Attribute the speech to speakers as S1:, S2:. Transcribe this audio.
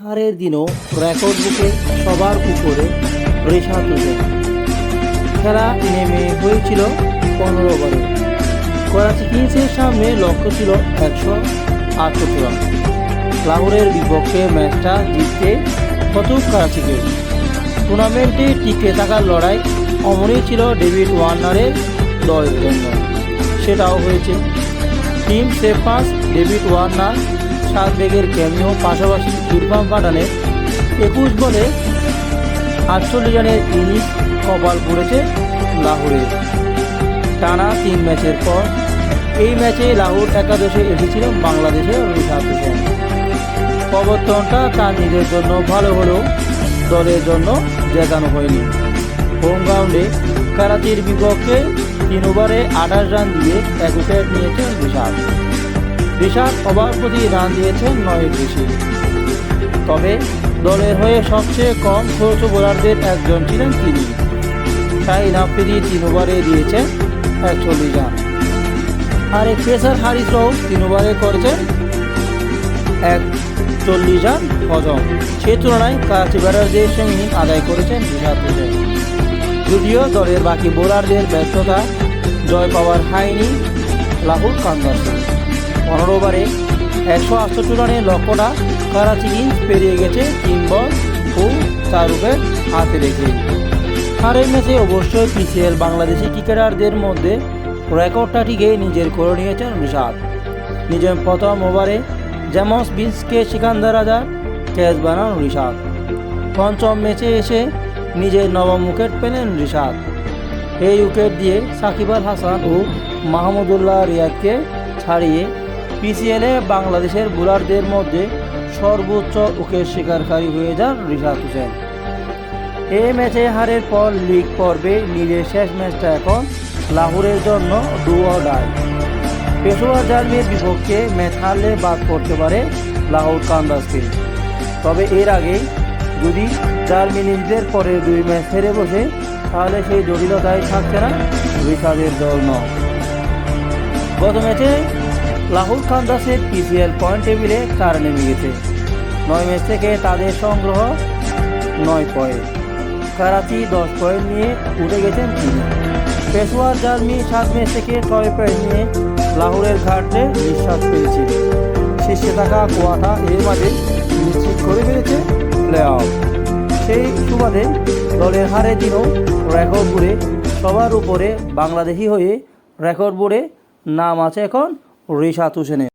S1: হারের দিনও রেকর্ড বুকে সবার উপরে রিশাদ হোসেন। খেলা নেমে হয়েছিল 15 ওভারে। করাচি কিংসের সামনে লক্ষ্য ছিল 168 রান। লাহোরের বিপক্ষে ম্যাচটা জিততে হতো করাচিকে। টুর্নামেন্টে টিকে থাকার লড়াই অমনই ছিল ডেভিড ওয়ার্নারের দলের জন্য। সেটাও হয়েছে। টিম সেভ পাস, ডেভিড ওয়ার্নার, সাতবেগের ক্যামিও, পাশাপাশি ইরফান পাঠানের 21 বলে 48 রানের ইনিংস কপাল পড়েছে লাহোরের। টানা 3 ম্যাচের পর এই ম্যাচে লাহোর একাদশে এসেছিল বাংলাদেশের রিশাদ হোসেন। প্রবর্তনটা তার নিজের জন্য ভালো হলেও দলের জন্য জেতানো হয়নি। হোম গ্রাউন্ডে করাচির বিপক্ষে 3 ওভারে 28 রান দিয়ে 1 উইকেট নিয়েছেন রিশাদ ওভার প্রতি রান দিয়েছেন 9-এর বেশি। তবে দলের হয়ে সবচেয়ে কম খরচ বোলারদের একজন ছিলেন তিনি। শাহিন আফ্রিদি 3 ওভারে দিয়েছেন 41 রান। আর এই পেসার হারিস রাও 3 ওভারে করেছেন 41 রান হজম। সে তুলনায় করাচি ব্যাটারদের সঙ্গে আদায় করেছেন রিশাদ হোসেন। যদিও দলের বাকি বোলারদের ব্যর্থতা জয় পাওয়ার হয়নি লাহোর কান্দাসে। 15 ওভারে 168 রানের লক্ষ্যটা করাচি কিংস পেরিয়ে গেছে 3 বল ও 4 উইকেট হাতে রেখে। হারের ম্যাচে অবশ্যই পিসিএল বাংলাদেশি ক্রিকেটারদের মধ্যে রেকর্ডটা টিকে নিজের করে নিয়েছেন রিশাদ। নিজের প্রথম ওভারে জেমস বিন্সকে সিকান্দার রাজার ক্যাচ বানান রিশাদ। পঞ্চম ম্যাচে এসে নিজের নবম উইকেট পেলেন রিশাদ। এই উইকেট দিয়ে সাকিব আল হাসান ও মাহমুদুল্লাহ রিয়াদকে ছাড়িয়ে পিসিএলে বাংলাদেশের বোলারদের মধ্যে সর্বোচ্চ উইকেট শিকারকারী হয়ে যান রিশাদ হোসেন। এই ম্যাচে হারের পর লিগ পর্বে নিজের শেষ ম্যাচটা এখন লাহোরের জন্য ডু অর ডাই। পেশোয়ার জার্মির বিপক্ষে ম্যাচ হারলে বাদ পড়তে পারে লাহোর কান্দাসকে। তবে এর আগে যদি জার্মি নিজেদের পরে 2 ম্যাচ হেরে বসে তাহলে সেই জটিলতায় থাকছে না রিশাদের দল নয়। গত ম্যাচে লাহোর কান্দাসের পিসিএল পয়েন্ট টেবিলে 4 নেমে গেছে। 9 ম্যাচ থেকে তাদের সংগ্রহ 9 পয়েন্ট। করাচি 10 পয়েন্ট নিয়ে উঠে গেছেন তিনি। পেশোয়ার জার্মি 7 ম্যাচ থেকে 6 পয়েন্ট নিয়ে লাহোরের ঘাটে নিঃশ্বাস ফেলেছিল। শীর্ষে থাকা কোয়াটা এর মাঝে নিশ্চিত করে ফেলেছে প্লে অফ। সেই সুবাদে দলের হারের দিনও রেকর্ড বোর্ডে সবার উপরে বাংলাদেশি হয়ে রেকর্ড বোর্ডে নাম আছে এখন রিশাদ হোসেনের।